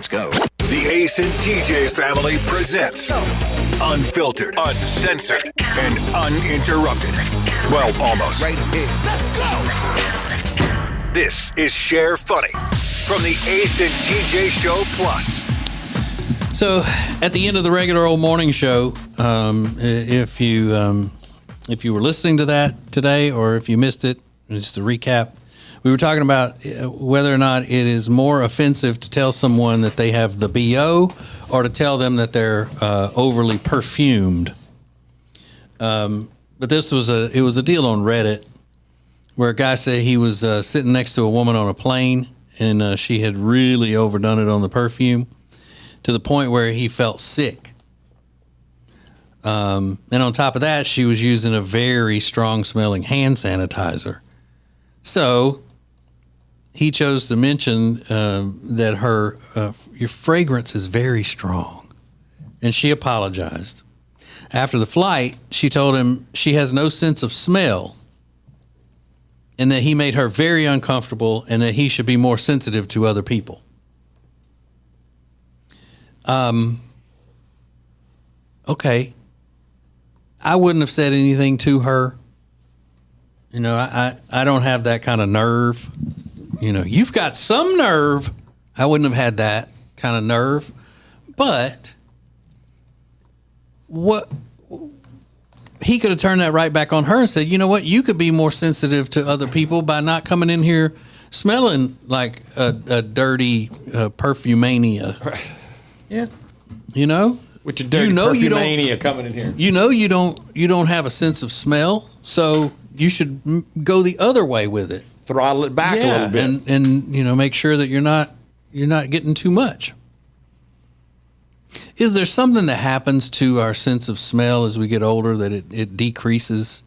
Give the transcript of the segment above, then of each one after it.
Let's go. The Ace and TJ family presents Unfiltered, Uncensored, and Uninterrupted. Well, almost. Right here. Let's go. This is Share Funny from the Ace and TJ Show Plus. So, at the end of the regular old morning show, if you were listening to that today, or if you missed it, just to recap, we were talking about whether or not it is more offensive to tell someone that they have the BO or to tell them that they're overly perfumed. But this was a deal on Reddit where a guy said he was sitting next to a woman on a plane and she had really overdone it on the perfume to the point where he felt sick. And on top of that, she was using a very strong smelling hand sanitizer. So he chose to mention that your fragrance is very strong. And she apologized. After the flight, she told him she has no sense of smell and that he made her very uncomfortable and that he should be more sensitive to other people. Okay. I wouldn't have said anything to her. You know, I don't have that kind of nerve. You know, you've got some nerve. I wouldn't have had that kind of nerve. But what he could have turned that right back on her and said, you know what, you could be more sensitive to other people by not coming in here smelling like a dirty perfumania. Right. Yeah. You know? With your dirty perfumania coming in here. You know you don't have a sense of smell, so you should go the other way with it. Throttle it back a little bit. And you know, make sure that you're not getting too much. Is there something that happens to our sense of smell as we get older that it decreases?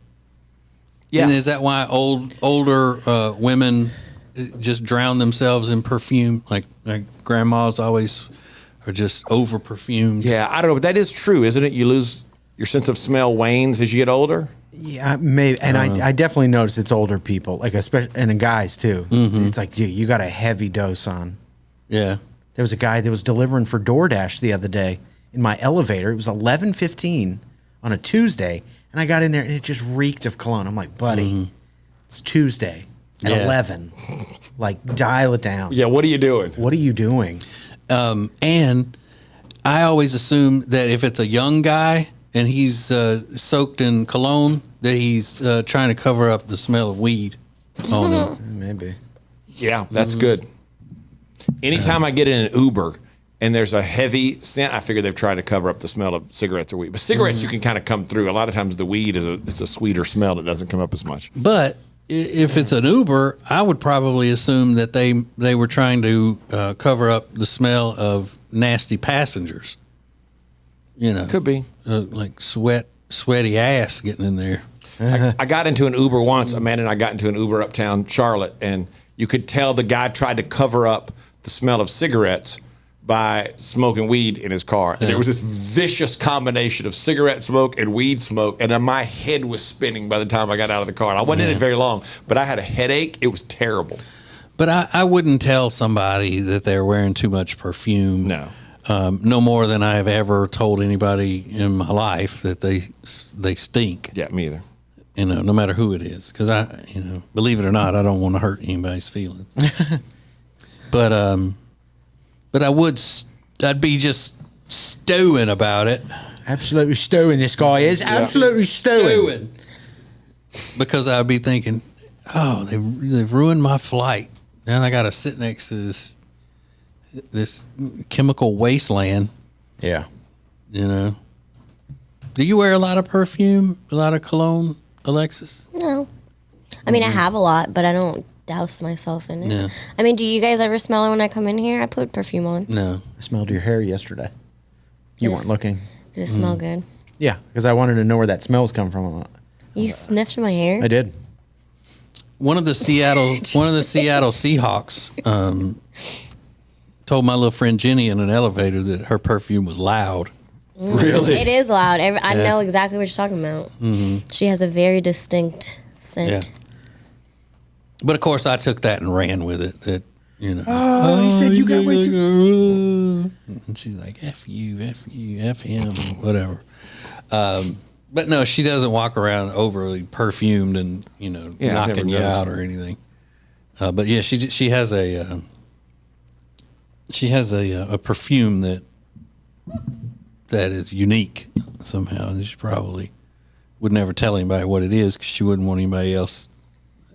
Yeah. And is that why older women just drown themselves in perfume? Like grandmas always are just over perfumed. Yeah, I don't know, but that is true, isn't it? You lose your sense of smell wanes as you get older. Yeah, maybe. And I definitely notice it's older people, like especially and in guys too. Mm-hmm. It's like you got a heavy dose on. Yeah. There was a guy that was delivering for DoorDash the other day in my elevator. It was 11:15 on a Tuesday, and I got in there and it just reeked of cologne. I'm like, buddy, it's Tuesday at 11. Like, dial it down. Yeah, what are you doing? What are you doing? And I always assume that if it's a young guy and he's soaked in cologne, that he's trying to cover up the smell of weed on him. Maybe. Yeah, that's good. Anytime I get in an Uber and there's a heavy scent, I figure they're trying to cover up the smell of cigarettes or weed. But cigarettes, you can kind of come through. A lot of times the weed it's a sweeter smell that doesn't come up as much. But if it's an Uber, I would probably assume that they were trying to cover up the smell of nasty passengers. You know, Could be. Like sweaty ass getting in there. I got into an Uber once. Amanda and I got into an Uber uptown Charlotte, and you could tell the guy tried to cover up the smell of cigarettes by smoking weed in his car. And there was this vicious combination of cigarette smoke and weed smoke, and then my head was spinning by the time I got out of the car. And I wasn't in it very long, but I had a headache. It was terrible. But I wouldn't tell somebody that they're wearing too much perfume. No. No more than I have ever told anybody in my life that they stink. Yeah, me either. You know, no matter who it is, because believe it or not, I don't want to hurt anybody's feelings. But I'd be just stewing about it. Absolutely stewing, this guy is. Yeah. Absolutely stewing. Because I'd be thinking, oh, they've ruined my flight. Now I got to sit next to this chemical wasteland. Yeah. You know. Do you wear a lot of perfume, a lot of cologne, Alexis? No. I mean, I have a lot, but I don't douse myself in it. Yeah. I mean, do you guys ever smell it when I come in here? I put perfume on. No. I smelled your hair yesterday. You weren't looking. Did it smell good? Yeah, because I wanted to know where that smell's come from. You sniffed my hair? I did. One of the Seattle Seahawks told my little friend Jenny in an elevator that her perfume was loud. Really? It is loud. I know exactly what you're talking about. Mm-hmm. She has a very distinct scent. Yeah. But of course, I took that and ran with it. That You know. Oh, he said you got way too. And she's like, F you, F him, whatever. But no, she doesn't walk around overly perfumed and, you know, Yeah, I've knocking never you noticed. out or anything. But yeah, she has a perfume that is unique somehow. And she probably would never tell anybody what it is because she wouldn't want anybody else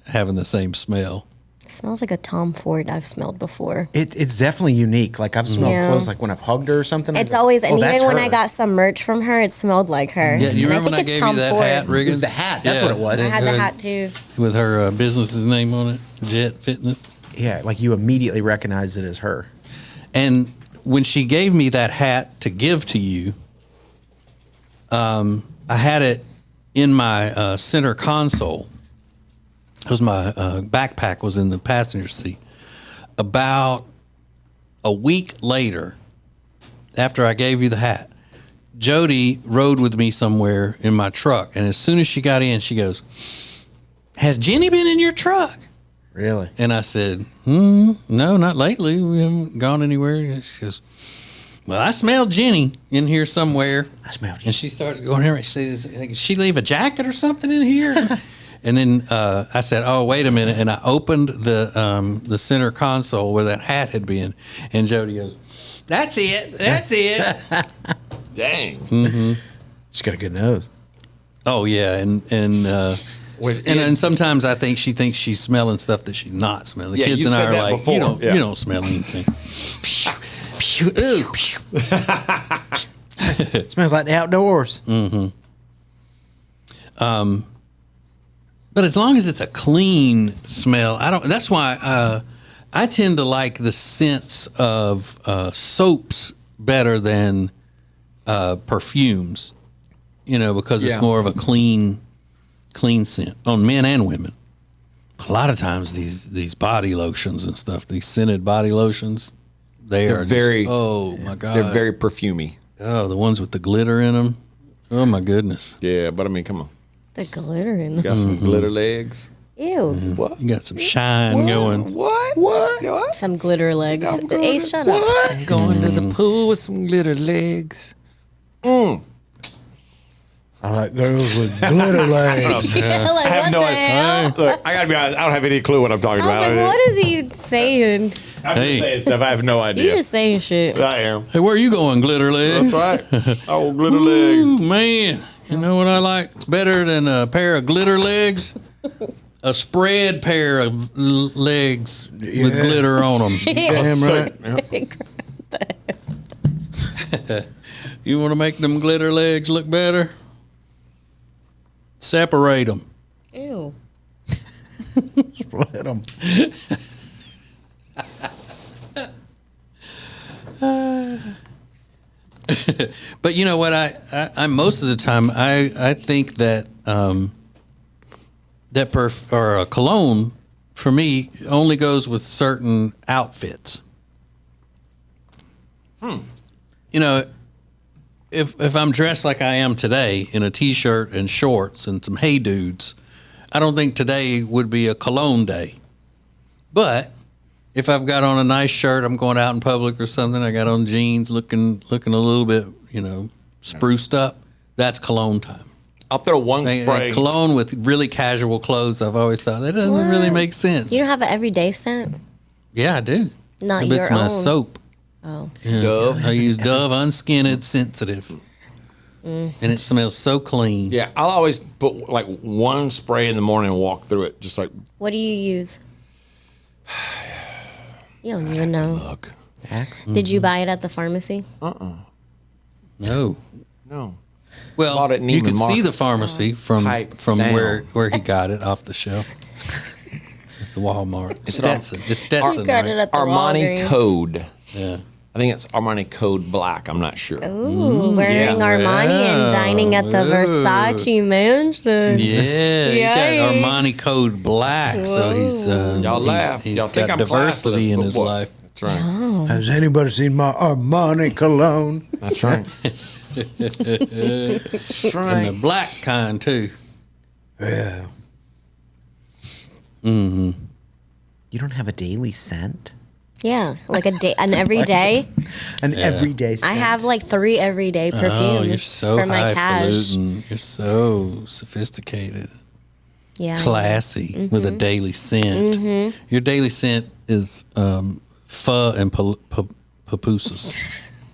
having the same smell. It smells like a Tom Ford I've smelled before. It's definitely unique. Like I've smelled Yeah. clothes like when I've hugged her or something. It's I go, always, "Oh, and that's even when her." I got some merch from her, it smelled like her. Yeah, do you And remember when I think it's gave Tom you that Ford. hat, Riggins? It was the hat. That's what it was. I had the hat too. With her business's name on it, Jet Fitness. Yeah, like you immediately recognize it as her. And when she gave me that hat to give to you, I had it in my center console. Because my backpack was in the passenger seat. About a week later, after I gave you the hat, Jody rode with me somewhere in my truck. And as soon as she got in, she goes, "Has Jenny been in your truck?" Really? And I said, no, not lately. We haven't gone anywhere. And she goes, "Well, I smelled Jenny in here somewhere." I smelled you. And she starts going there. She says, "Did she leave a jacket or something in here?" And then I said, "Oh, wait a minute." And I opened the center console where that hat had been. And Jody goes, "That's it. That's it." Dang. She's got a good nose. Oh, yeah. And sometimes I think she thinks she's smelling stuff that she's not smelling. The Yeah, kids you and I said are that like, before. you don't smell anything. Smells like the outdoors. But as long as it's a clean smell, that's why I tend to like the scents of soaps better than perfumes, you know, because Yeah. it's more of a clean scent on men and women. A lot of times these body lotions and stuff, these scented body lotions, they're very- oh my God. They're very perfumey. Oh, the ones with the glitter in them. Oh my goodness. Yeah, but I mean, come on. The glitter in You them. got some glitter legs. Ew. What? You got some shine going. What? Some glitter legs. Hey, shut up. What? Going to the pool with some glitter legs. I like girls with glitter legs. Yeah, like, I have what no the idea. hell? Look, I gotta be honest. I don't have any clue what I'm talking I was about. like, what is he saying? I'm Hey. just saying stuff. I have no idea. You just saying shit. I am. Hey, where are you going, glitter legs? That's right. Oh, glitter legs. Ooh, man, you know what I like better than a pair of glitter legs? A spread pair of legs with glitter on them. Damn right. You want to make them glitter legs look better? Separate them. Ew. Split 'em. But you know what? I most of the time I think that or a cologne for me only goes with certain outfits. You know, if I'm dressed like I am today in a t-shirt and shorts and some Hey Dudes, I don't think today would be a cologne day. But if I've got on a nice shirt, I'm going out in public or something, I got on jeans looking a little bit, you know, spruced up, that's cologne time. I'll throw one And spray. cologne with really casual clothes, I've always thought that doesn't really make sense. You don't have an everyday scent? Yeah, I do. Not But your it's my own. soap. Oh. Dove. I use Dove Unskinned Sensitive. And it smells so clean. Yeah, I'll always put like one spray in the morning and walk through it, just like What do you use? You don't even know. look. Axe. Did you buy it at the pharmacy? No. No. Well, Bought it in you Neiman could see the Marcus. pharmacy from Pipe down. where he got it off the shelf. It's the Walmart. It's it all- Stetson. It's Stetson, Got it right? at the Armani Walgreens. Code. Yeah. I think it's Armani Code Black. I'm not sure. Ooh, wearing yeah. Armani and dining at the Ooh. Versace mansion. Yeah, he got Yikes. Armani Code Black, so he's Y'all laugh. He's Y'all think got I'm classless, diversity in but his what? life. That's right. Has anybody seen my Armani cologne? That's right. That's right. And the black kind too. Yeah. Mm-hmm. You don't have a daily scent? Yeah, like a day, an everyday. An everyday scent. I have like 3 everyday perfumes Oh, you're so for my cash. highfalutin. You're so sophisticated, Yeah, classy with a daily scent. Your daily scent is pho and pupusas.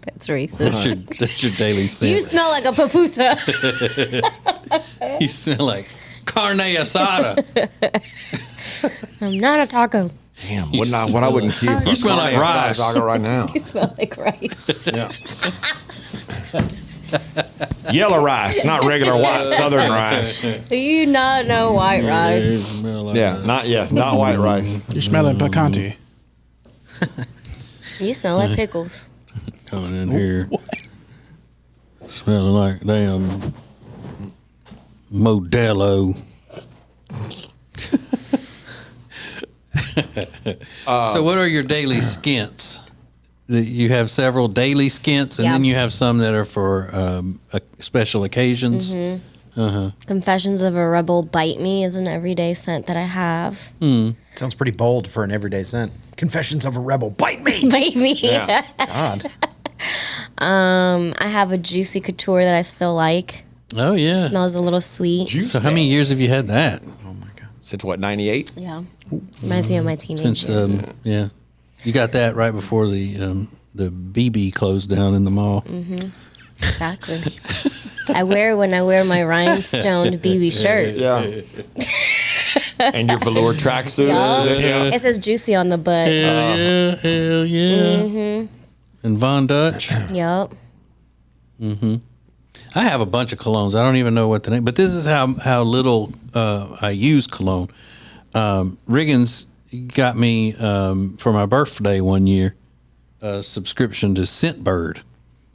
that's racist. That's your daily scent. You smell like a pupusa. You smell like carne asada. I'm not a taco. Damn, what I wouldn't keep for You smell like carne asada rice. taco right now. You smell like rice. Yeah. Yellow rice, not regular white southern rice. Do you not know white You rice? smell like Yeah, not white rice. You're smelling picante. You smell like pickles. coming in here. Smelling like damn Modelo. So what are your daily skints? You have several daily skints, and Yeah. then you have some that are for special occasions. Confessions of a Rebel Bite Me is an everyday scent that I have. Sounds pretty bold for an everyday scent. Confessions of a Rebel. Bite me! Baby. Yeah. God. I have a Juicy Couture that I still like. Oh yeah. Smells a little sweet. So how many years have you had that? Oh my God. Since what, 98? Yeah. Reminds me of my teenage Since years. yeah, you got that right before the BB closed down in the mall. Exactly. I wear when I wear my rhinestoned BB shirt. Yeah. And your velour tracksuit. Yeah. It says Juicy on the butt. Hell yeah. And Von Dutch. Yup. I have a bunch of colognes. I don't even know what the name, but this is how little I use cologne. Riggins got me for my birthday one year a subscription to Scentbird,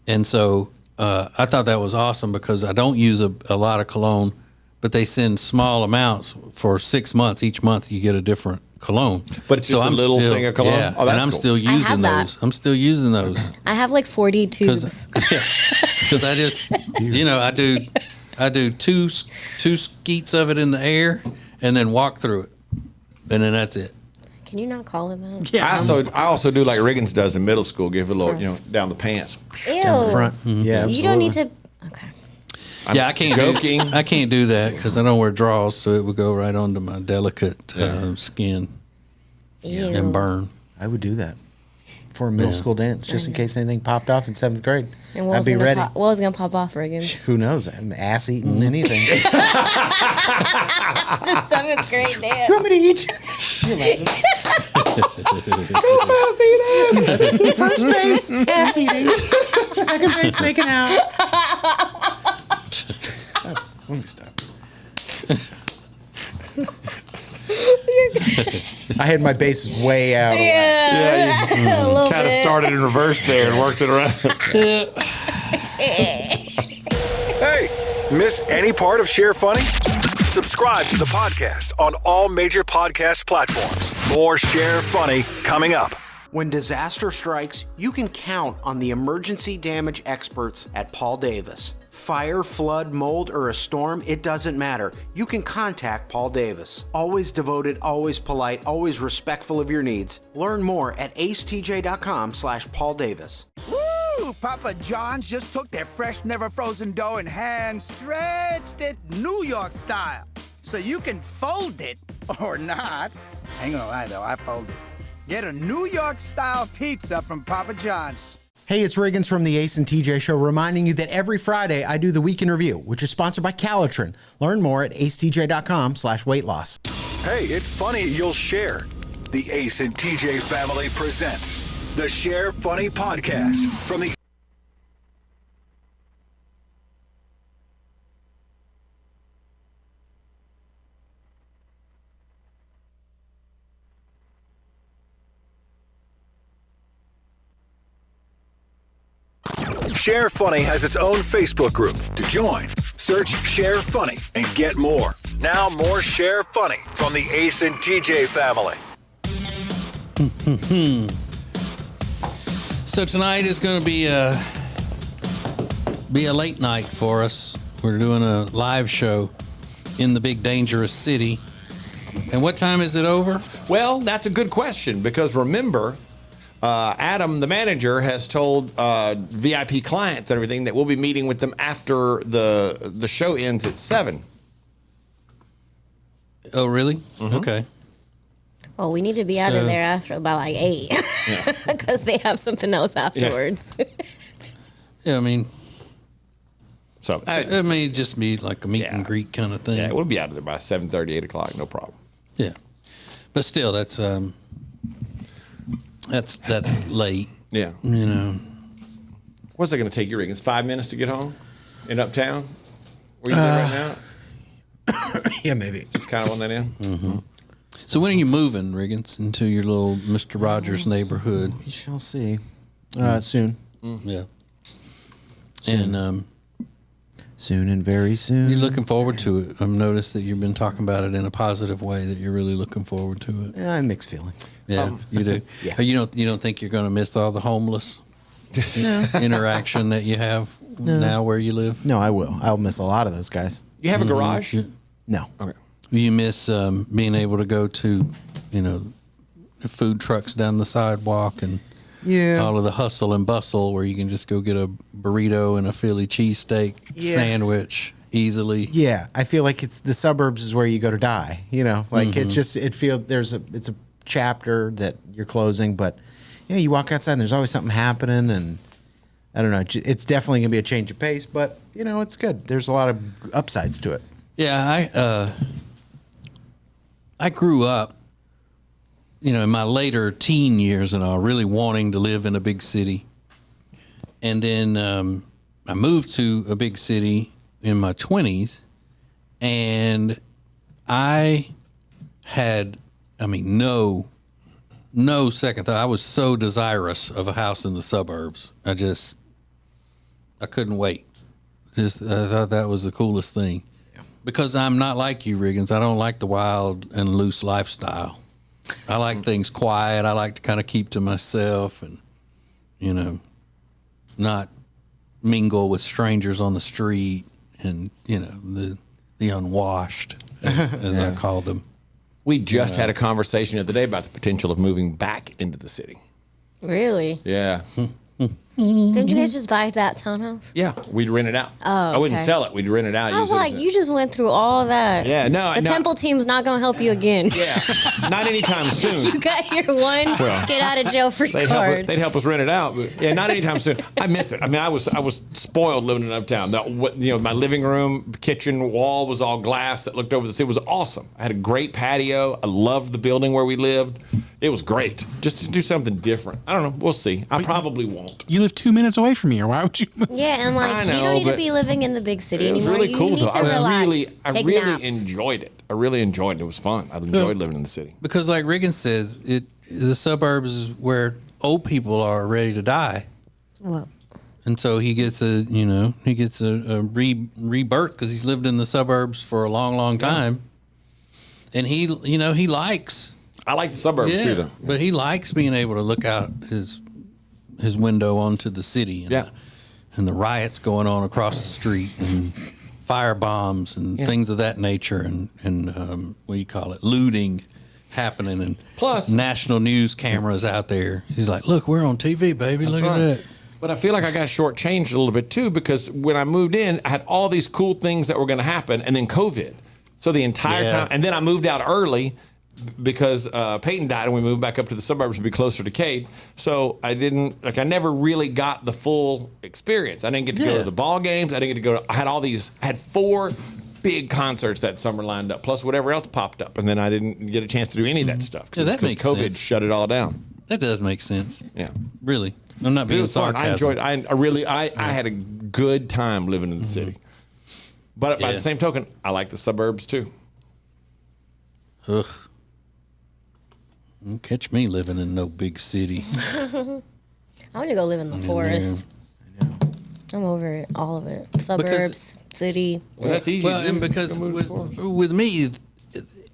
and so I thought that was awesome because I don't use a lot of cologne, but they send small amounts for 6 months. Each month you get a different cologne. But it's just a little thing of cologne? Yeah, Oh, that's and I'm cool. still have using that. those. I'm still using those. I have like 40 tubes. Because I just, I do two skeets of it in the air and then walk through it, and then that's it. Can you not call it that? I also do like Riggins does in middle school. Give it a little, Gross. down the pants. Ew. Down the front. Yeah, You don't need to. Okay. I'm I can't joking. I can't do that because I don't wear drawers, so it would go right onto my delicate skin Ew. and burn. I would do that for a middle school dance, just in case anything popped off in 7th grade. And what I'd was be gonna ready. what was gonna pop off, Reagan? Who knows? I'm ass eating anything. 7th grade dance. Want me to eat you? Go fast, eat ass. First base, ass eating. Second base, making out. Let me stop. I had my bases way out. Yeah, a little Kind of bit. started in reverse there and worked it around. Hey, miss any part of Share Funny? Subscribe to the podcast on all major podcast platforms. More Share Funny coming up. When disaster strikes, you can count on the emergency damage experts at Paul Davis. Fire, flood, mold, or a storm, it doesn't matter. You can contact Paul Davis. Always devoted, always polite, always respectful of your needs. Learn more at acetj.com/Paul Davis. Woo! Papa John's just took their fresh, never frozen dough and hand stretched it New York style. So you can fold it or not. I ain't gonna lie though, I fold it. Get a New York style pizza from Papa John's. Hey, it's Riggins from the Ace and TJ Show, reminding you that every Friday I do the Week in Review, which is sponsored by Calitrin. Learn more at acetj.com/weight loss. Hey, it's funny you'll share. The Ace and TJ family presents the Share Funny podcast from the Share Funny has its own Facebook group. To join, search Share Funny and get more. Now more Share Funny from the Ace and TJ family. So tonight is going to be a late night for us. We're doing a live show in the big dangerous city. And what time is it over? Well, that's a good question because remember, Adam, the manager, has told VIP clients and everything that we'll be meeting with them after the show ends at 7. Oh, really? Okay. Oh, we need to be out of there after about like 8 because they have something else afterwards. Yeah, I mean, So it may just be like a meet and greet kind of thing. yeah, we'll be out of there by 7:30, 8 o'clock, no problem. Yeah, but still, that's late. Yeah. You know. What's that going to take you, Rick? It's 5 minutes to get home in Uptown? Where you live right now? Yeah, maybe. It's kind of on that end? Mm-hmm. So when are you moving, Riggins, into your little Mr. Rogers neighborhood? We shall see. Soon. Yeah. And Soon and very soon. you're looking forward to it. I've noticed that you've been talking about it in a positive way, that you're really looking forward to it. Yeah, I have mixed feelings. Yeah, you do. Yeah. You don't think you're going to miss all the homeless interaction that you have now where you live? No, I will. I'll miss a lot of those guys. You have a garage? No. Okay. You miss being able to go to, food trucks down the sidewalk and all of the hustle and bustle where you can just go get a burrito and a Philly cheesesteak sandwich easily. Yeah, I feel like it's the suburbs is where you go to die. It's a chapter that you're closing, but you walk outside and there's always something happening, and I don't know. It's definitely gonna be a change of pace, but it's good. There's a lot of upsides to it. Yeah, I grew up, in my later teen years and all, really wanting to live in a big city. And then I moved to a big city in my 20s, and I had, no second thought. I was so desirous of a house in the suburbs. I couldn't wait. I thought that was the coolest thing. Because I'm not like you, Riggins. I don't like the wild and loose lifestyle. I like things quiet. I like to kind of keep to myself and, not mingle with strangers on the street and, the unwashed, as I call them. We just had a conversation the other day about the potential of moving back into the city. Really? Yeah. Didn't you guys just buy that townhouse? Yeah, we'd rent it out. Oh, I wouldn't okay. sell it. We'd rent it out. I was like, you just went through all that. Yeah, no. The Temple team's not going to help you again. Yeah, not anytime soon. You got your one get out of jail free card. They'd help us rent it out, but yeah, not anytime soon. I miss it. I was spoiled living in Uptown. My living room, kitchen wall was all glass that looked over the city. It was awesome. I had a great patio. I loved the building where we lived. It was great. Just to do something different. I don't know. We'll see. I probably won't. You live 2 minutes away from here. Why would you? Yeah, and I you know, don't need to but be living in the big city It was anymore. really You cool. need to relax. I take really naps. enjoyed it. I really enjoyed it. It was fun. I enjoyed living in the city. Because like Riggins says, the suburbs is where old people are ready to die. Well, And so he gets a rebirth because he's lived in the suburbs for a long, long time. And he likes. I like the suburbs too, though. But he likes being able to look out his window onto the city. And and the riots going on across the street and fire bombs and things of that nature and what do you call it, looting happening and plus national news cameras out there. He's like, look, we're on TV, baby. Look at that. But I feel like I got shortchanged a little bit too because when I moved in, I had all these cool things that were going to happen, and then COVID. So the entire time, and then I moved out early because Peyton died, and we moved back up to the suburbs to be closer to Cade. So I never really got the full experience. I didn't get to go to the ball games. I didn't get to go. I had 4 big concerts that summer lined up, plus whatever else popped up, and then I didn't get a chance to do any of that stuff because COVID sense. shut it all down. That does make sense. Yeah, really. I'm not being it was fun. I sarcasm. enjoyed. I had a good time living in the city. But by the same token, I like the suburbs too. Ugh. Don't catch me living in no big city. I want to go live in the forest. I know. I'm over it, all of it. Suburbs, city. Well, that's easy. Well, and because with me,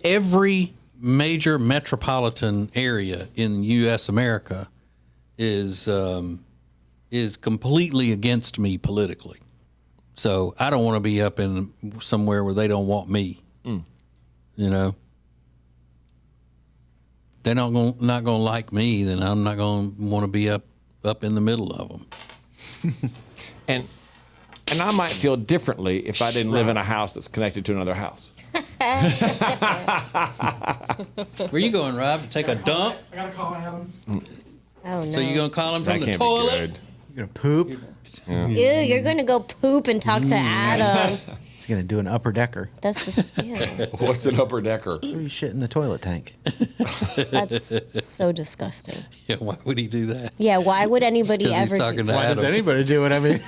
every major metropolitan area in U.S. America is completely against me politically. So I don't want to be up in somewhere where they don't want me. they're not gonna like me, then I'm not gonna want to be up in the middle of them. And I might feel differently if I didn't live in a house that's connected to another house. Where you going, Rob? To take a dump? I gotta call Adam. Oh no. So you gonna call him from That the can't toilet? be good. You gonna poop? Ew, you're gonna go poop and talk to Adam. He's gonna do an upper decker. That's just, ew. What's an upper decker? Throw your shit in the toilet tank. That's so disgusting. Yeah, why would he do that? Yeah, why would anybody 'Cause he's ever talking do to Why does Adam. anybody do it? I mean,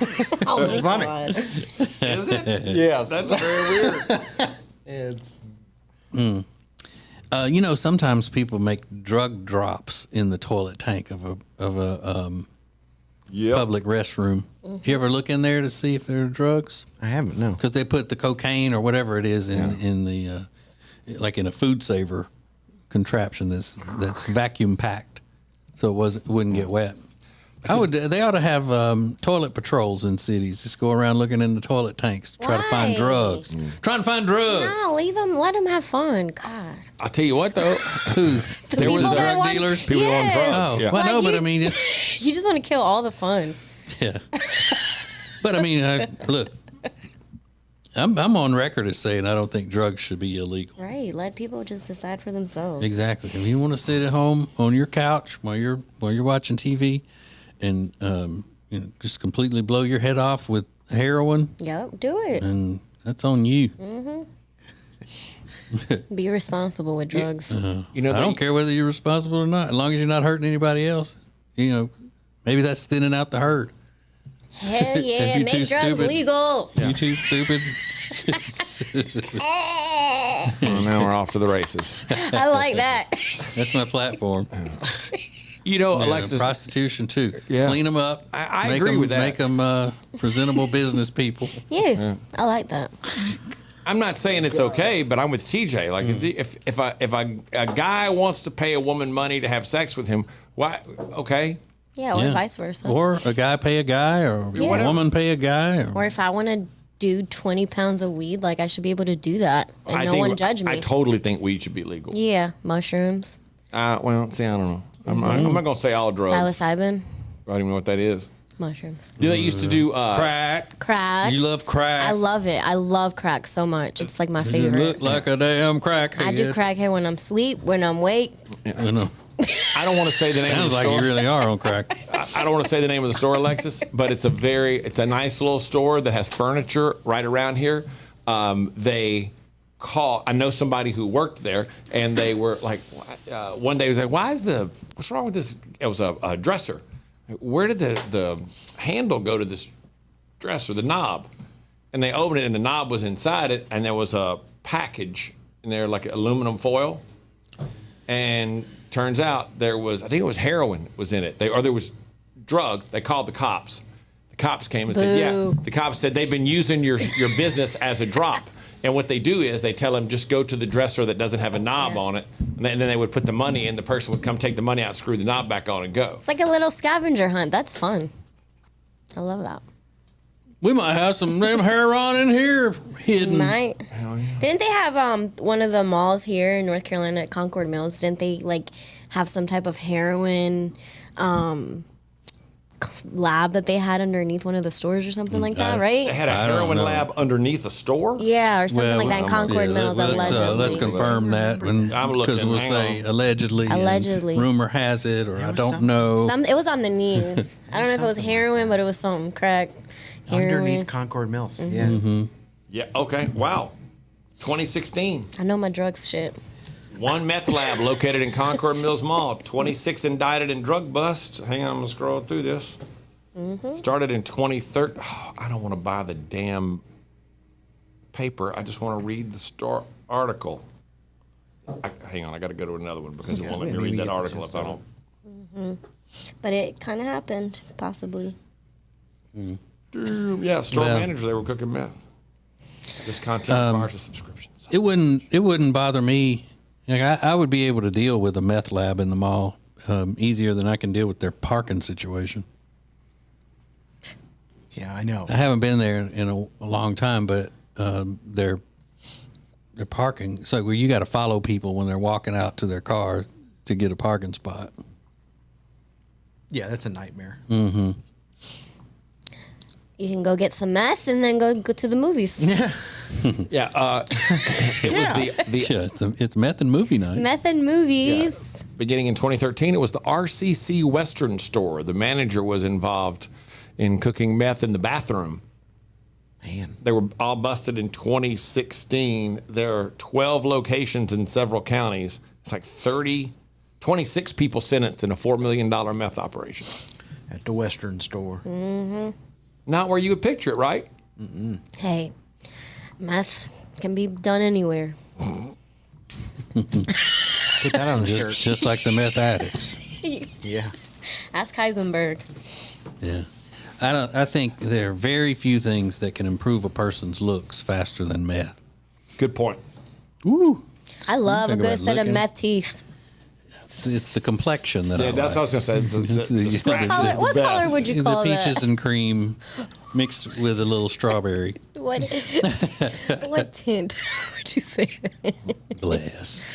Oh That's my funny. God. Is it? Yes, that's very weird. it's Sometimes people make drug drops in the toilet tank of a Yep. public restroom. Do you ever look in there to see if there are drugs? I haven't. No. Because they put the cocaine or whatever it is in the like in a food saver contraption that's vacuum packed, so it wouldn't get wet. They ought to have toilet patrols in cities. Just go around looking in the toilet tanks, try to find Why? drugs. Trying to find drugs. No, leave them. Let them have fun. God. I'll tell you what, though. The There was people that drug want- dealers? People on Yes. drugs. Oh, Yeah. well, no, Like but you- I mean, You just want to kill all the fun. yeah. But I mean, look, I'm on record as saying I don't think drugs should be illegal. Right. Let people just decide for themselves. Exactly. If you want to sit at home on your couch while you're watching TV, and just completely blow your head off with heroin, Yep. Do it. and that's on you. Be responsible with drugs. You know, I don't care whether you're responsible or not, as long as you're not hurting anybody else. Maybe that's thinning out the herd. Hell yeah. you Make too drugs stupid? legal. You too stupid. Well, now we're off to the races. I like that. That's my platform. You know, Yeah, Alexis, prostitution too. Yeah. Clean them up. I Make agree 'em- with that. Make them presentable business people. Yeah. I like that. I'm not saying it's okay, but I'm with TJ. Like, if a guy wants to pay a woman money to have sex with him, why? Okay, Yeah. Or Yeah. vice versa. Or a guy pay a guy, or Yeah. a woman pay a guy. Or if I want to do 20 pounds of weed, like I should be able to do that and no one judge me. I totally think weed should be legal. Yeah. Mushrooms. Well, see, I don't know. I'm not gonna say all drugs. Psilocybin. I don't even know what that is. Mushrooms. Do they used to do Crack. Crack. You love crack. I love it. I love crack so much. It's like my You favorite. look like a damn crackhead. I do crack here when I'm asleep, when I'm awake. I know. I don't want to say the name of Sounds the like store. you really are on crack. I don't want to say the name of the store, Alexis, but it's a nice little store that has furniture right around here. I know somebody who worked there, and they were like, one day he was like, what's wrong with this? It was a dresser. Where did the handle go to this dresser, the knob? And they opened it, and the knob was inside it, and there was a package in there, like aluminum foil. And turns out I think it was heroin was in it. There was drugs. They called the cops. The cops came and said, Boo. The cops said they've been using your business as a drop. And what they do is they tell them just go to the dresser that doesn't have a knob on it, and then they would put the money in. The person would come take the money out, screw the knob back on, and go. It's like a little scavenger hunt. That's fun. I love that. We might have some damn heroin in here hidden. Might. Didn't they have one of the malls here in North Carolina at Concord Mills? Didn't they like have some type of heroin lab that they had underneath one of the stores or something like that? Right? They had a I don't heroin know. lab underneath a store. Yeah, or something like that in Concord yeah, Mills, let's, allegedly. let's confirm that, I'm looking. because we'll Hang say on. allegedly. and Allegedly. rumor has it, or I was don't something- know. It was on the news. I don't know if it was heroin, but it was something crack. Heroin. underneath Concord Mills. Yeah. Mm-hmm. Yeah. Okay. Wow. 2016. I know my drugs shit. One meth lab located in Concord Mills Mall. 26 indicted in drug bust. Hang on, I'm gonna scroll through this. Started in 2013. Oh, I don't want to buy the damn paper. I just want to read the store article. Hang on, I got to go to another one because it won't let me maybe read get that the article gist if I of don't. But it kind of happened, possibly. Yeah, store Well- manager. They were cooking meth. This content requires a subscription. It wouldn't bother me. Like I would be able to deal with a meth lab in the mall easier than I can deal with their parking situation. Yeah, I know. I haven't been there in a long time, but their parking. So where you got to follow people when they're walking out to their car to get a parking spot. Yeah, that's a nightmare. You can go get some meth and then go to the movies. Yeah, it was the Yeah, it's meth and movie night. Meth and movies. beginning in 2013. It was the RCC Western store. The manager was involved in cooking meth in the bathroom. Man. They were all busted in 2016. There are 12 locations in several counties. It's like 26 people sentenced in a $4 million meth operation. At the Western store. Not where you would picture it, right? Hey, meth can be done anywhere. Put that on a shirt. Just like the meth addicts. Yeah. Ask Heisenberg. Yeah. I think there are very few things that can improve a person's looks faster than meth. Good point. Ooh. I love a Think good about set of looking. meth teeth. It's the complexion that I Yeah, that's like. what I was going to say. The scratch What is color, the what best. color would you The call peaches that? and cream mixed with a little strawberry. What, what tint would you say? Bless.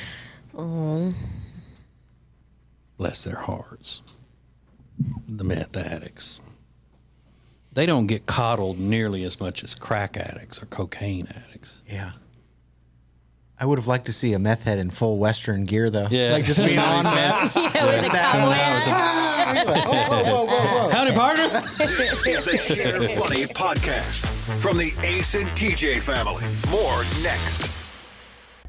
Bless their hearts. The meth addicts. They don't get coddled nearly as much as crack addicts or cocaine addicts. Yeah. I would have liked to see a meth head in full Western gear, though. Yeah. Like just being on meth. Yeah, with the cowboy hat. Howdy, partner. This is the Share Funny podcast from the Ace and TJ family. More next.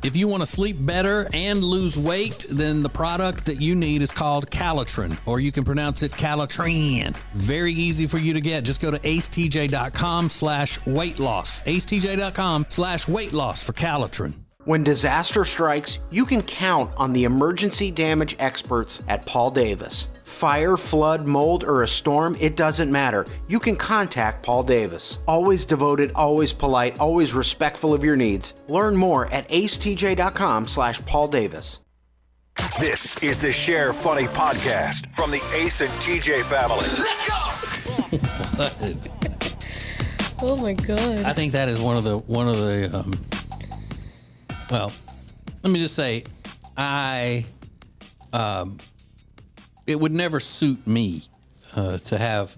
If you want to sleep better and lose weight, then the product that you need is called Calitrin, or you can pronounce it Calitrin. Very easy for you to get. Just go to acetj.com/weight loss. acetj.com/weight loss for Calitrin. When disaster strikes, you can count on the emergency damage experts at Paul Davis. Fire, flood, mold, or a storm, it doesn't matter. You can contact Paul Davis. Always devoted, always polite, always respectful of your needs. Learn more at acetj.com/Paul Davis. This is the Share Funny podcast from the Ace and TJ family. Let's go. Oh my God. I think that is one of the well, let me just say, it would never suit me to have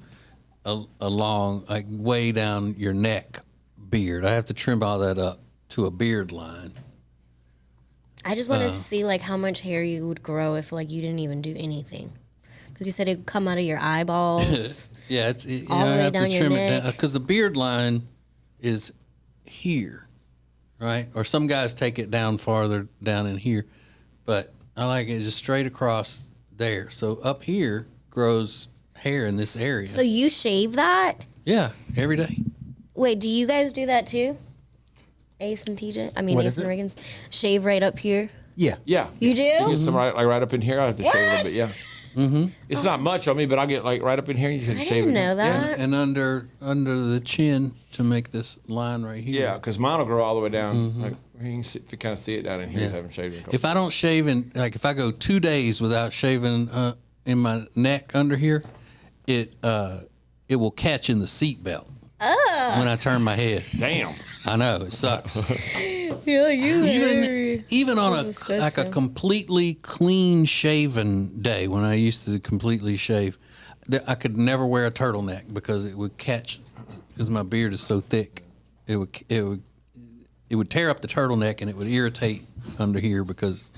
a long, like way down your neck beard. I have to trim all that up to a beard line. I just want to see like how much hair you would grow if like you didn't even do anything. Because you said it would come out of your eyeballs. Yeah, all the way down your neck. because the beard line is here, right? Or some guys take it down farther down in here, but I like it just straight across there. So up here grows hair in this area. So you shave that? Yeah, every day. Wait, do you guys do that too? Ace and TJ? I mean, What Ace is and it? Reagan's get right up here. Yeah. Yeah. You do? Get some right up in here. I have to shave a little What? bit, yeah. It's not much on me, but I get like right up in here. You should I shave didn't it. know that. And under the chin to make this line right here. Yeah, because mine will grow all the way down. Like you can see, if you kind of see it down in here. Just haven't shaved it. in a couple If I don't shave if I go 2 days without shaving in my neck under here, it will catch in the seat belt when I turn my head. Damn. I know it sucks. Yeah, you Even on a disgusting. completely clean shaven day when I used to completely shave, I could never wear a turtleneck because it would catch because my beard is so thick. It would tear up the turtleneck and it would irritate under here because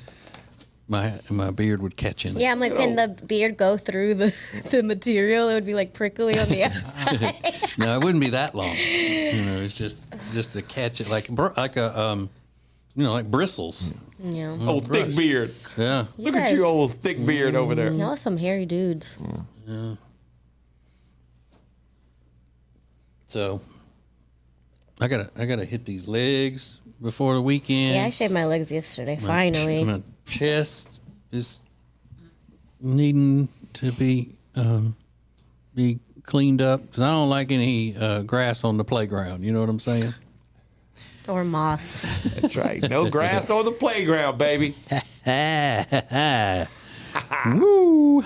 my beard would catch in it. Yeah, I'm like, can the beard go through the material? It would be like prickly on the outside. No, it wouldn't be that long. It's just to catch it like a like bristles. Yeah. Old thick beard. Yeah. Look at you, old thick beard over there. Y'all some hairy dudes. So I gotta hit these legs before the weekend. Yeah, I shaved my legs yesterday. Finally. My chest is needing to be cleaned up because I don't like any grass on the playground. You know what I'm saying? Or moss. That's right. No grass on the playground, baby. Woo!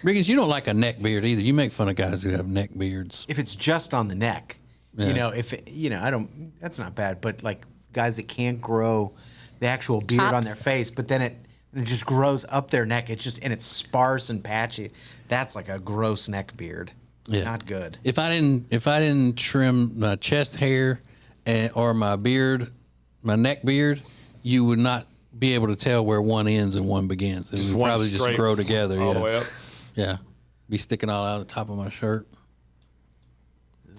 Riggins, you don't like a neck beard either. You make fun of guys who have neck beards. If it's just on the neck, Yeah. I don't, that's not bad. But like guys that can't grow the actual beard on their Tops. face, but then and it just grows up their neck. It's sparse and patchy. That's like a gross neck beard. Yeah. Not good. If I didn't trim my chest hair or my beard, my neck beard, you would not be able to tell where one ends and one begins. It would probably just grow together. All the way up. Yeah. Be sticking all out of the top of my shirt.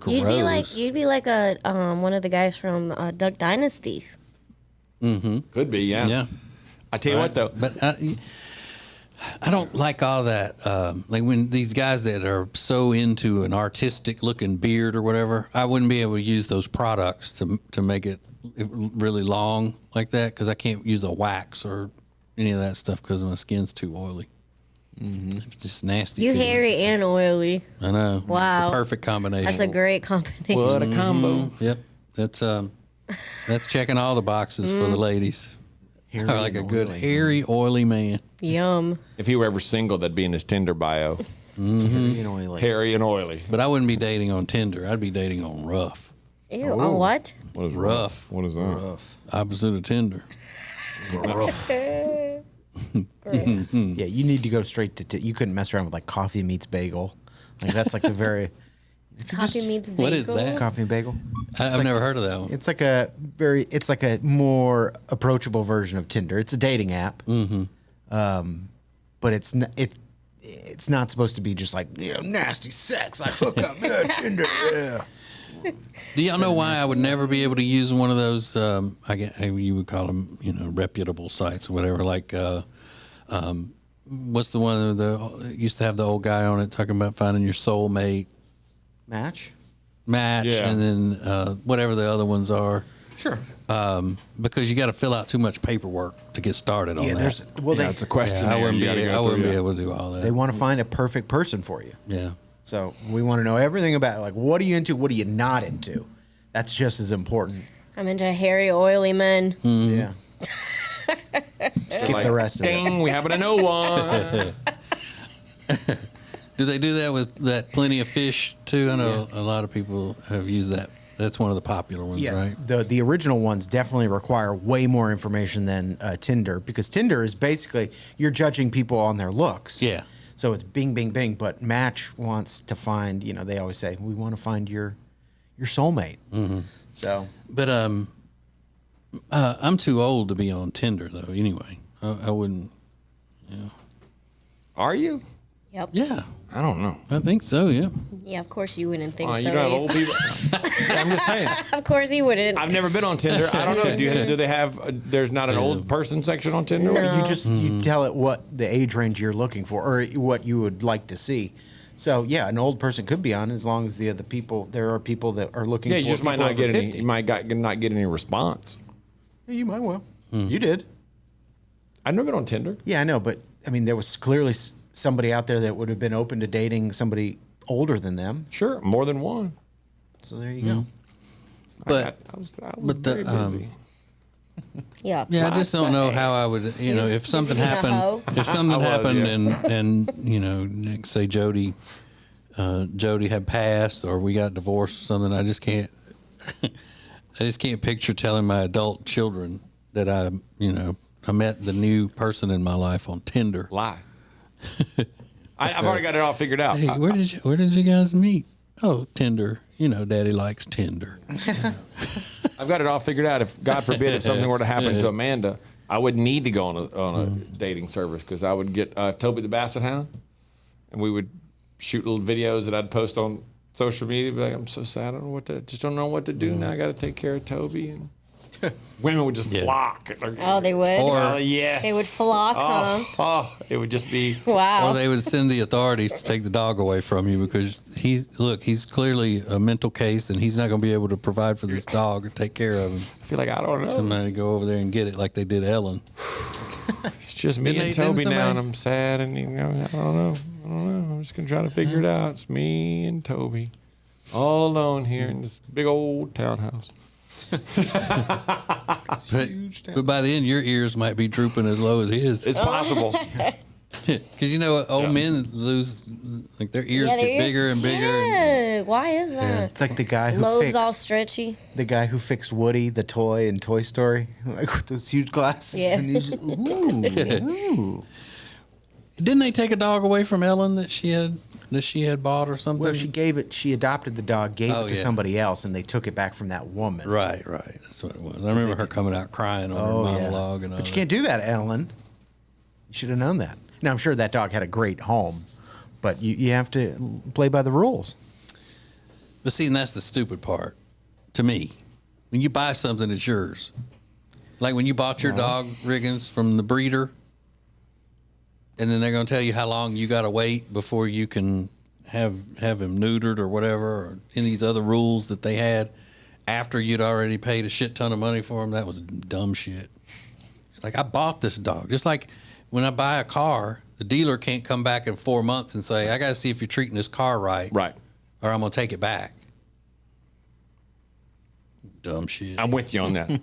You'd be like a one of the guys from Duck Dynasty. Could be, yeah. Yeah. I tell you what, though. But I don't like all that. Like when these guys that are so into an artistic looking beard or whatever, I wouldn't be able to use those products to make it really long like that because I can't use a wax or any of that stuff because my skin's too oily. It's just nasty. You feeling. hairy and oily. I know. Wow. The perfect combination. That's a great combination. What a combo. Yep. That's checking all the boxes for the ladies. Hairy I like a and good oily. hairy, oily man. Yum. If he were ever single, that'd be in his Tinder bio. You know, like, Hairy and oily. But I wouldn't be dating on Tinder. I'd be dating on Rough. Ew. On what? What is Rough. What is that? Opposite of Tinder. yeah, you need to go straight to. You couldn't mess around with like coffee meets bagel. Like that's like the very Coffee meets bagel. What is that? coffee and bagel. I've never heard of that one. It's like a more approachable version of Tinder. It's a dating app. But it's not supposed to be just like, nasty sex. I hook up Tinder. Yeah. Do y'all know why I would never be able to use one of those? You would call them, reputable sites or whatever. Like, what's the one that used to have the old guy on it talking about finding your soulmate Match. Yeah. and then whatever the other ones are. Sure. Because you got to fill out too much paperwork to get started on that. It's a question. I wouldn't be able to do all that. They want to find a perfect person for you. Yeah. So we want to know everything about it. Like, what are you into? What are you not into? That's just as important. I'm into hairy, oily men. Yeah. Skip the rest of it. Ding, we happen to know one. Do they do that with that Plenty of Fish too? I know a lot of people have used that. That's one of the popular ones, right? The original ones definitely require way more information than Tinder, because Tinder is basically you're judging people on their looks. Yeah. So it's bing, bing, bing. But Match wants to find, they always say, we want to find your soulmate. Mm-hmm. So, But I'm too old to be on Tinder though. Anyway, I wouldn't. Are you? Yep. Yeah, I don't know. I think so. Yeah. Yeah, of course you wouldn't think so. You don't have old people. Yeah, I'm just saying. Of course you wouldn't. I've never been on Tinder. I don't know. Do they have? There's not an old person section on Tinder. No. you tell it what the age range you're looking for or what you would like to see. So yeah, an old person could be on as long as there are people that are looking. Yeah, for you just might people not get over any. 50. You might not get any response. Yeah, you might well. You did. I've never been on Tinder. Yeah, I know, but I mean, there was clearly somebody out there that would have been open to dating somebody older than them. Sure, more than one. So there you go. But I was but very busy. Yeah. yeah, I just don't know how I would. If something being a happened, hoe? if something I was, happened, and say Jody had passed or we got divorced or something, I just can't. I just can't picture telling my adult children that I met the new person in my life on Tinder. Lie. I've already got it all figured out. Hey, where did you guys meet? Oh, Tinder. Daddy likes Tinder. I've got it all figured out. If God forbid, if something were to happen to Amanda, I would need to go on a dating service because I would get Toby the Basset Hound, and we would shoot little videos that I'd post on social media. Be like, I'm so sad. I don't know what to do now. I got to take care of Toby, and women would just flock. Oh, they would? Or yes, They would flock, huh? It would just be. Wow. Or they would send the authorities to take the dog away from you because he's clearly a mental case and he's not going to be able to provide for this dog or take care of him. I feel like I don't know. Somebody go over there and get it like they did Ellen. It's just me and Toby now, and I'm sad, and I don't know. I'm just gonna try to figure it out. It's me and Toby, all alone here in this big old townhouse. But by then, your ears might be drooping as low as his. It's possible. Because old men lose, like their ears get bigger and bigger. Yeah, why is that? It's like the guy who Lobes all stretchy. The guy who fixed Woody the toy in Toy Story, like with those huge glasses. Yeah. And he's just, ooh. Didn't they take a dog away from Ellen that she had bought or something? Well, she adopted the dog, gave it to somebody else, and they took it back from that woman. Right. That's what it was. I remember her coming out crying on her monologue and all. But you can't do that, Ellen. You should have known that. Now, I'm sure that dog had a great home, but you have to play by the rules. But see, and that's the stupid part to me. When you buy something, it's yours. Like when you bought your dog, Riggins, from the breeder, and then they're going to tell you how long you got to wait before you can have him neutered or whatever, or any of these other rules that they had after you'd already paid a shit ton of money for him. That was dumb shit. It's like, I bought this dog. Just like when I buy a car, the dealer can't come back in 4 months and say, I got to see if you're treating this car right. Right. Or I'm going to take it back. Dumb shit. I'm with you on that.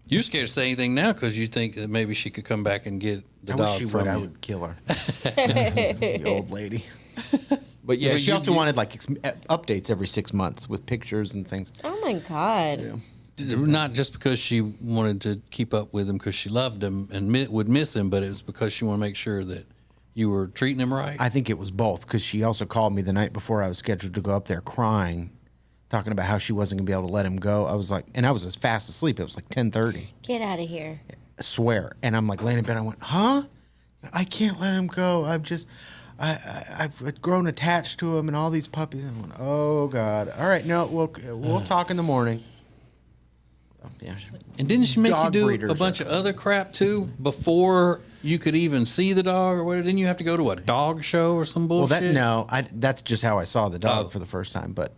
You're scared to say anything now because you think that maybe she could come back and get the I dog wish she from would. you. I would kill her. The old lady. But yeah, She also wanted like updates every 6 months with pictures and things. Oh my God. Yeah. Not just because she wanted to keep up with him because she loved him and would miss him, but it was because she wanted to make sure that you were treating him right. I think it was both, because she also called me the night before I was scheduled to go up there crying, talking about how she wasn't going to be able to let him go. I was like, and I was as fast asleep. It was like 10:30. Get out of here. I swear. And I'm like laying in bed. I went, huh? I can't let him go. I've grown attached to him and all these puppies. I went, oh God. All right, no, we'll talk in the morning. Yeah. And didn't she make you Dog do a breeders bunch of other crap too before you could even see the dog or whatever? Didn't you have to go to a dog show or some Well, bullshit? that's just how I saw the dog for the first time. But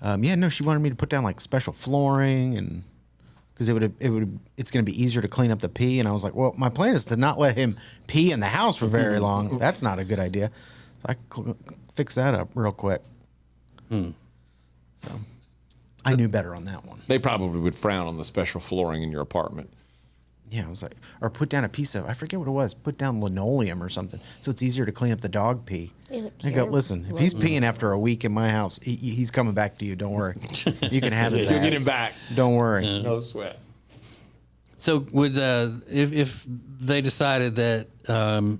she wanted me to put down like special flooring, and because it's going to be easier to clean up the pee. And I was like, well, my plan is to not let him pee in the house for very long. That's not a good idea. So I fixed that up real quick. So I knew better on that one. They probably would frown on the special flooring in your apartment. Yeah, I was like, or put down a piece of, I forget what it was, put down linoleum or something, so it's easier to clean up the dog pee. I go, listen, if he's peeing after a week in my house, he's coming back to you. Don't worry. You can have his You'll ass. get him back. Don't worry. No sweat. So would if they decided that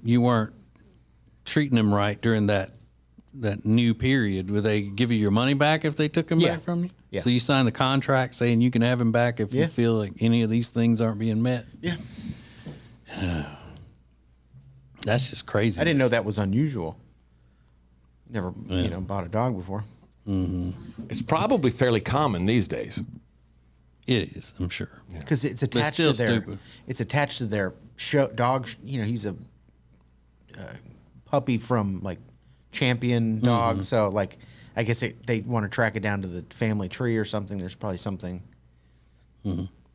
you weren't treating him right during that new period, would they give you your money back if they took him back from you? Yeah. So you signed a contract saying you can have him back if you feel like any of these things aren't being met? Yeah. That's just crazy. I didn't know that was unusual. Never, bought a dog before. It's probably fairly common these days. It is, I'm sure. Because it's attached still to their. stupid. It's attached to their dog. He's a puppy from like champion dog. So like, I guess they want to track it down to the family tree or something. There's probably something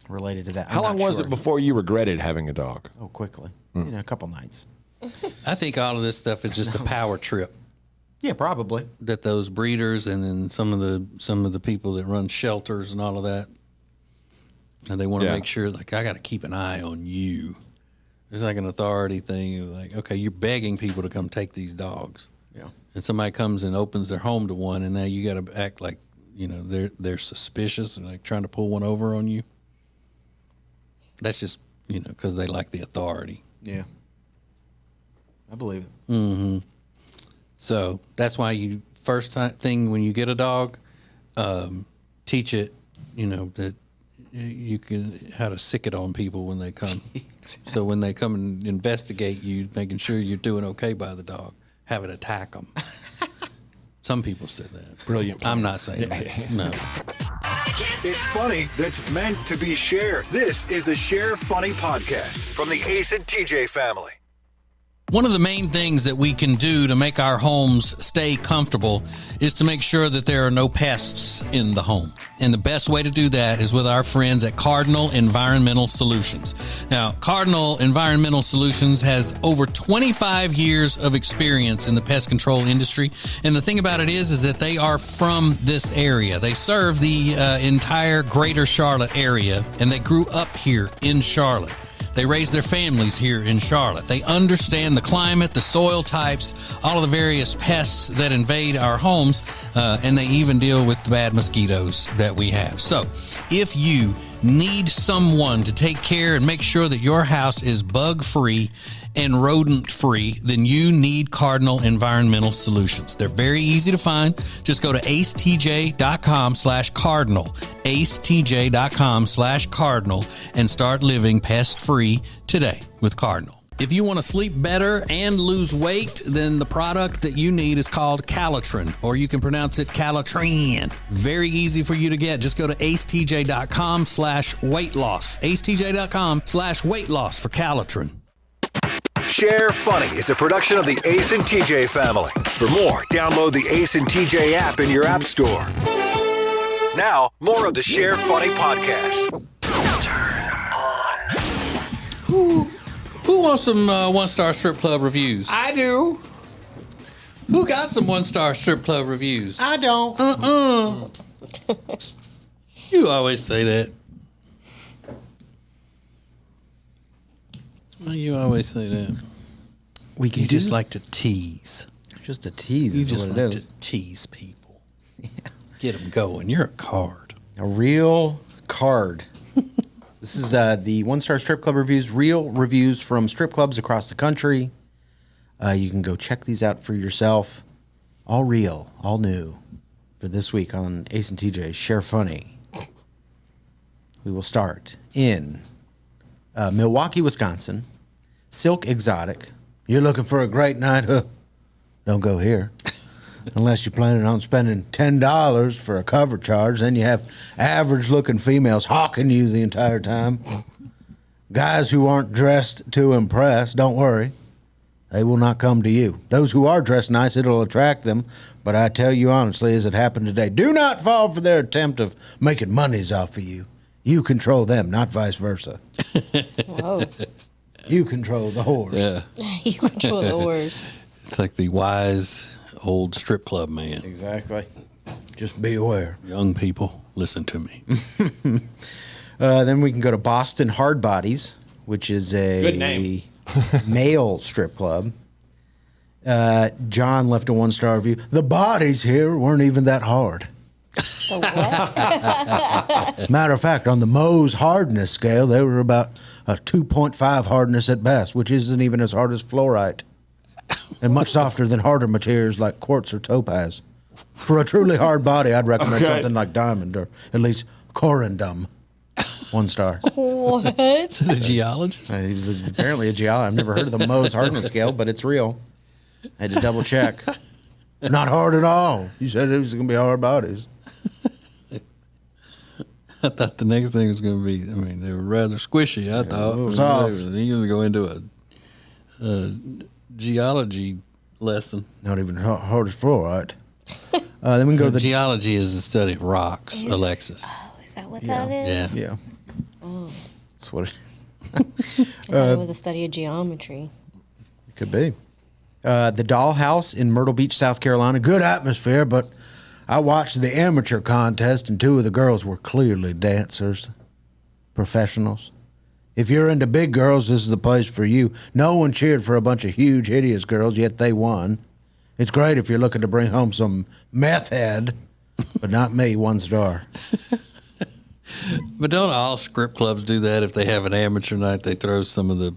related to that. How long was it before you regretted having a dog? Oh, quickly. A couple nights. I think all of this stuff is just a power trip Yeah, probably. that those breeders and then some of the people that run shelters and all of that, and they want to make sure, like, I got to keep an eye on you. It's like an authority thing. Like, okay, you're begging people to come take these dogs. Yeah. And somebody comes and opens their home to one, and now you got to act like, they're suspicious and like trying to pull one over on you. That's just, because they like the authority. Yeah. I believe it. So that's why you thing when you get a dog, teach it, that you can how to sick it on people when they come. So when they come and investigate you, making sure you're doing okay by the dog, have it attack them. Some people said that. Brilliant. I'm not saying that. No. It's funny that's meant to be shared. This is the Share Funny Podcast from the Ace and TJ family. One of the main things that we can do to make our homes stay comfortable is to make sure that there are no pests in the home. And the best way to do that is with our friends at Cardinal Environmental Solutions. Now, Cardinal Environmental Solutions has over 25 years of experience in the pest control industry. And the thing about it is that they are from this area. They serve the entire greater Charlotte area, and they grew up here in Charlotte. They raise their families here in Charlotte. They understand the climate, the soil types, all of the various pests that invade our homes, and they even deal with the bad mosquitoes that we have. So if you need someone to take care and make sure that your house is bug-free and rodent-free, then you need Cardinal Environmental Solutions. They're very easy to find. Just go to acetj.com/cardinal, acetj.com/cardinal, and start living pest-free today with Cardinal. If you want to sleep better and lose weight, then the product that you need is called Calitrin, or you can pronounce it Calitrin. Very easy for you to get. Just go to acetj.com/weight loss. acetj.com/weight loss for Calitrin. Share Funny is a production of the Ace and TJ family. For more, download the Ace and TJ app in your app store. Now, more of the Share Funny podcast. Who wants some one-star strip club reviews? I do. Who got some one-star strip club reviews? I don't. You always say that. Well, you always say that. We can You just like to tease. just a tease. You is just what it like is. to tease people. Get them going. You're a card. A real card. This is the one-star strip club reviews, real reviews from strip clubs across the country. You can go check these out for yourself. All real, all new for this week on Ace and TJ Share Funny. We will start in Milwaukee, Wisconsin. Silk Exotic. You're looking for a great night? Don't go here. Unless you're planning on spending $10 for a cover charge, then you have average-looking females hawking you the entire time. Guys who aren't dressed to impress, don't worry. They will not come to you. Those who are dressed nice, it'll attract them. But I tell you honestly, as it happened today, do not fall for their attempt of making monies off of you. You control them, not vice versa. Whoa. You control the whores. Yeah. You control the whores. It's like the wise old strip club man. Exactly. Just be aware. Young people, listen to me. Then we can go to Boston Hard Bodies, which is a Good name. male strip club. John left a one-star review. The bodies here weren't even that hard. The what? Matter of fact, on the Mohs hardness scale, they were about a 2.5 hardness at best, which isn't even as hard as fluorite, and much softer than harder materials like quartz or topaz. For a truly hard body, I'd recommend something like diamond or at least corundum. 1 star. What? Is it a geologist? He's apparently a geologist. I've never heard of the Mohs hardness scale, but it's real. I had to double check. Not hard at all. You said it was going to be hard bodies. I thought the next thing was going to be, they were rather squishy, I thought. it was soft. He was going to go into a geology lesson. Not even hard as fluorite. Then we can go to the... Geology is the study of rocks, Alexis. Oh, is that what that is? Yeah. Yeah. Oh, That's what it I thought it was a study of geometry. could be. The Dollhouse in Myrtle Beach, South Carolina. Good atmosphere, but I watched the amateur contest, and 2 of the girls were clearly dancers, professionals. If you're into big girls, this is the place for you. No one cheered for a bunch of huge, hideous girls, yet they won. It's great if you're looking to bring home some meth head, but not me, 1 star. But don't all strip clubs do that? If they have an amateur night, they throw some of the,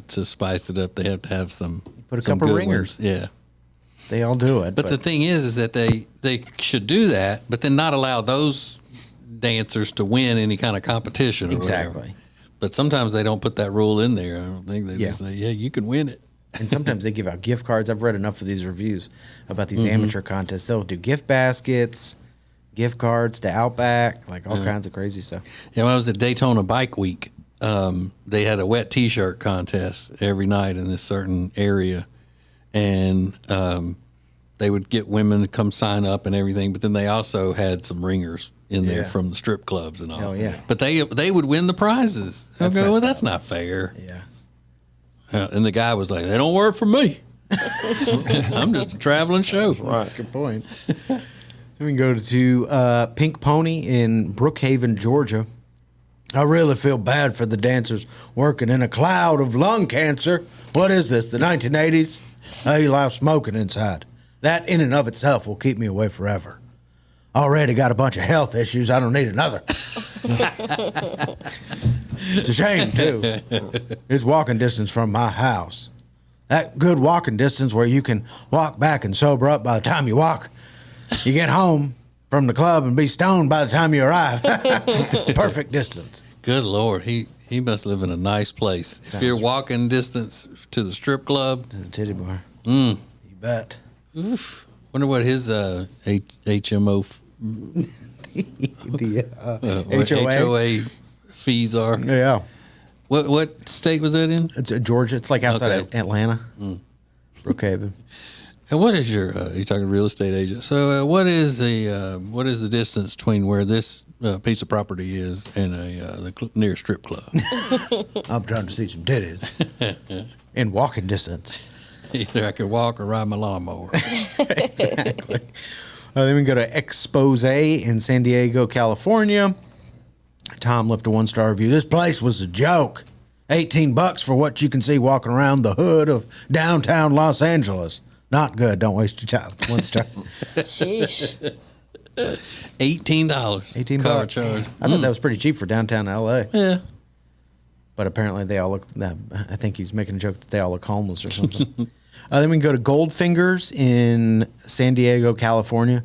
to spice it up, they have to have some. Put a some couple good ringers. ones. Yeah. They all do it. But the thing is that they should do that, but then not allow those dancers to win any kind of competition or whatever. Exactly. But sometimes they don't put that rule in there. I don't think they just say, yeah, you can win it. And sometimes they give out gift cards. I've read enough of these reviews about these amateur contests. They'll do gift baskets, gift cards to Outback, like all kinds of crazy stuff. Yeah, when I was at Daytona Bike Week, they had a wet T-shirt contest every night in this certain area. And they would get women to come sign up and everything, but then they also had some ringers in there from the strip clubs and all. Hell yeah. But they would win the prizes. I'll go, well, that's not fair. Yeah. And the guy was like, they don't work for me. I'm just a traveling show. Right. Good point. We can go to Pink Pony in Brookhaven, Georgia. I really feel bad for the dancers working in a cloud of lung cancer. What is this, the 1980s? I allow smoking inside. That in and of itself will keep me away forever. Already got a bunch of health issues. I don't need another. It's a shame, too. It's walking distance from my house. That good walking distance where you can walk back and sober up by the time you walk. You get home from the club and be stoned by the time you arrive. Perfect distance. Good Lord, he must live in a nice place. If you're walking distance to the strip club, To the titty bar. You bet. oof. Wonder what his HMO The HOA. HOA. Fees are. Yeah. What state was that in? It's Georgia. It's like outside of Atlanta. Brookhaven. And what is your? You're talking real estate agent. So what is the distance between where this piece of property is and the nearest strip club? I'm trying to see some titties in walking distance. Either I could walk or ride my lawnmower. Exactly. Then we go to Expose in San Diego, California. Tom left a 1-star review. This place was a joke. $18 for what you can see walking around the hood of downtown Los Angeles. Not good. Don't waste your time. 1 star. Sheesh. $18. $18 cover charge. I thought that was pretty cheap for downtown LA. Yeah. But apparently they all look. I think he's making a joke that they all look homeless or something. Then we can go to Goldfinger's in San Diego, California.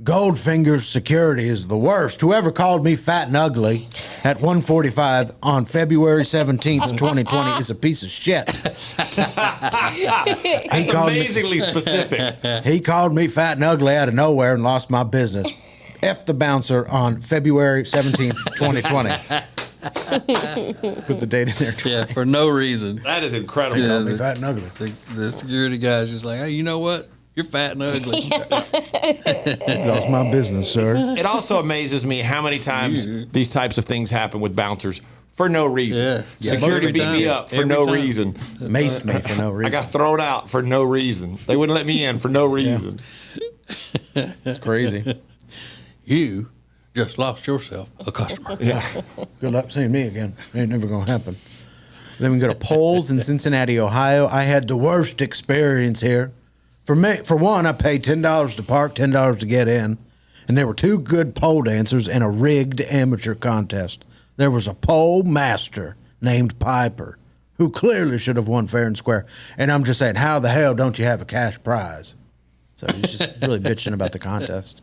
Goldfinger's security is the worst. Whoever called me fat and ugly at 1:45 on February 17th, 2020 is a piece of shit. That's amazingly specific. He called me fat and ugly out of nowhere and lost my business. F the bouncer on February 17th, 2020. Put the date in there twice. Yeah, for no reason. That is incredible. Called me fat and ugly. The security guy's just like, hey, you know what? You're fat and ugly. Lost my business, sir. It also amazes me how many times these types of things happen with bouncers for no reason. Yeah. Security Every beat time. me up for Every no time. reason. Maced me for no reason. I got thrown out for no reason. They wouldn't let me in for no reason. It's crazy. You just lost yourself a customer. Yeah. Good luck seeing me again. Ain't never gonna happen. Then we go to Polls in Cincinnati, Ohio. I had the worst experience here. For one, I paid $10 to park, $10 to get in, and there were 2 good pole dancers and a rigged amateur contest. There was a pole master named Piper, who clearly should have won fair and square. And I'm just saying, how the hell don't you have a cash prize? So he's just really bitching about the contest.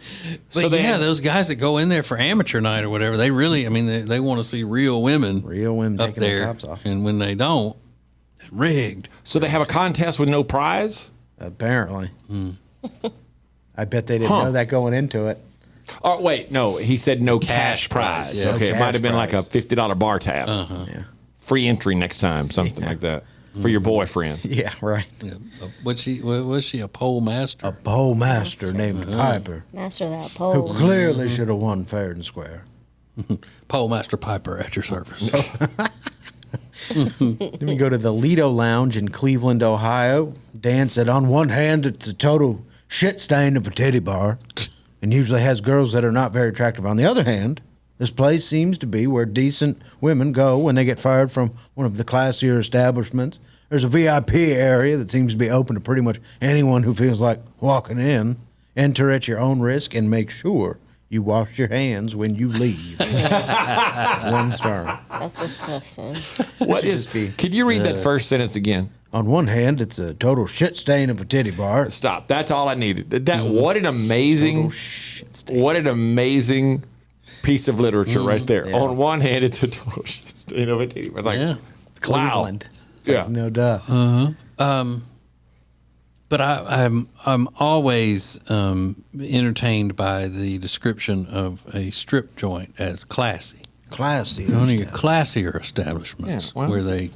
But So they yeah, had- those guys that go in there for amateur night or whatever, they really, I mean, they want to see real women Taking up their there. tops off. And when they don't, it's rigged. So they have a contest with no prize? Apparently. I bet they didn't know that going into it. Oh, wait, no. He said no cash prize. prize, yeah. Okay, No it might cash have been like a prize. $50 bar tab. Yeah. Free entry next time, something like that. For your boyfriend. Yeah, right. Yeah. Was she a pole master? A pole master named Piper, Master that who pole. clearly should have won fair and square. Pole master Piper at your service. Then we go to the Lido Lounge in Cleveland, Ohio. Dan said, on one hand, it's a total shit stain of a titty bar and usually has girls that are not very attractive. On the other hand, this place seems to be where decent women go when they get fired from one of the classier establishments. There's a VIP area that seems to be open to pretty much anyone who feels like walking in. Enter at your own risk and make sure you wash your hands when you leave. 1 star. That's disgusting. What is? Could you read that first sentence again? On one hand, it's a total shit stain of a titty bar. Stop. That's all I needed. What an amazing, what an amazing piece of literature right there. Yeah. On one hand, it's a total shit stain of a titty. It's like, Yeah. It's Cleveland. It's like, Yeah. no duh. But I'm always entertained by the description of a strip joint as classy. Classy. One of your classier establishments Yeah, well- where they,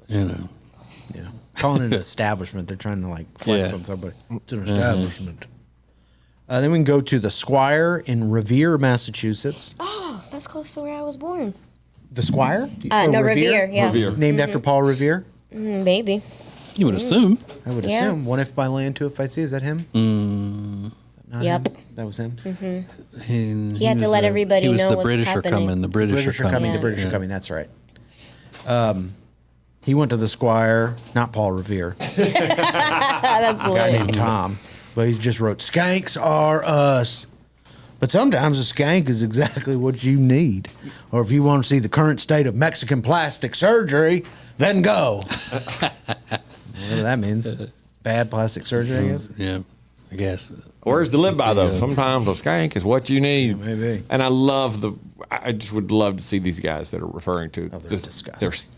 you know, Yeah. Calling it an establishment. They're trying to like flex Yeah. on somebody. It's an establishment. Then we can go to the Squire in Revere, Massachusetts. Oh, that's close to where I was born. The Squire? No, Revere. Yeah. Revere. Named after Paul Revere? Maybe. you would assume. I would Yeah. assume. One if by land, two if by sea. Is that him? Does that Not Yep. him? That was him. He had to let everybody he was know the what's British happening. are coming. The British, are coming. The British are coming. That's right. He went to the Squire, not Paul Revere, That's a guy lit. named Tom, but he just wrote, "Skanks are us." But sometimes a skank is exactly what you need. Or if you want to see the current state of Mexican plastic surgery, then go. Whatever that means. Bad plastic surgery, I guess. Yeah, I guess. Words to live by, though. Sometimes a skank is what you need. Yeah, maybe. And I just would love to see these guys that are referring to. They're disgusting.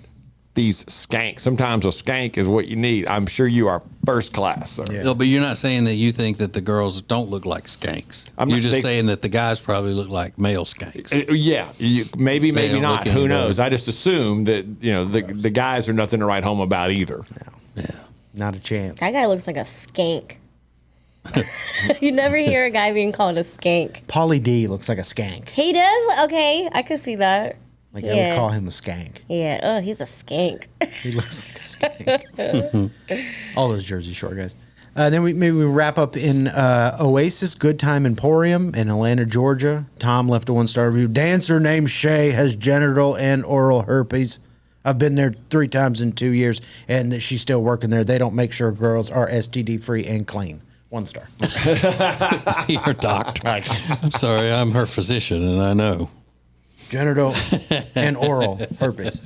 These skanks. Sometimes a skank is what you need. I'm sure you are first class, sir. Yeah. No, but you're not saying that you think that the girls don't look like skanks. You're just saying that the guys probably look like male skanks. Yeah, maybe don't not. look Who any knows? better. I just assume that the guys are nothing to write home about either. Yeah. Not a chance. That guy looks like a skank. You never hear a guy being called a skank. Pauly D looks like a skank. He does? Okay, I could see that. Like I would call him a skank. Yeah, oh, he's a skank. He looks like a skank. All those Jersey Shore guys. Then we wrap up in Oasis Good Time Emporium in Atlanta, Georgia. Tom left a 1-star review. Dancer named Shay has genital and oral herpes. I've been there 3 times in 2 years, and she's still working there. They don't make sure girls are STD free and clean. 1 star. Is he her doctor? I'm sorry, I'm her physician, and I know. Genital and oral herpes.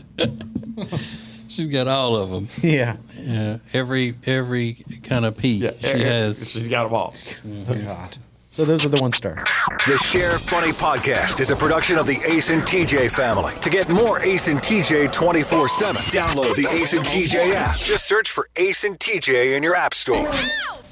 She's got all of them. Yeah. Yeah, every kind of peak she has. She's got them all. God. So those are the 1 star. The Share Funny Podcast is a production of the Ace and TJ family. To get more Ace and TJ 24/7, download the Ace and TJ app. Just search for Ace and TJ in your app store.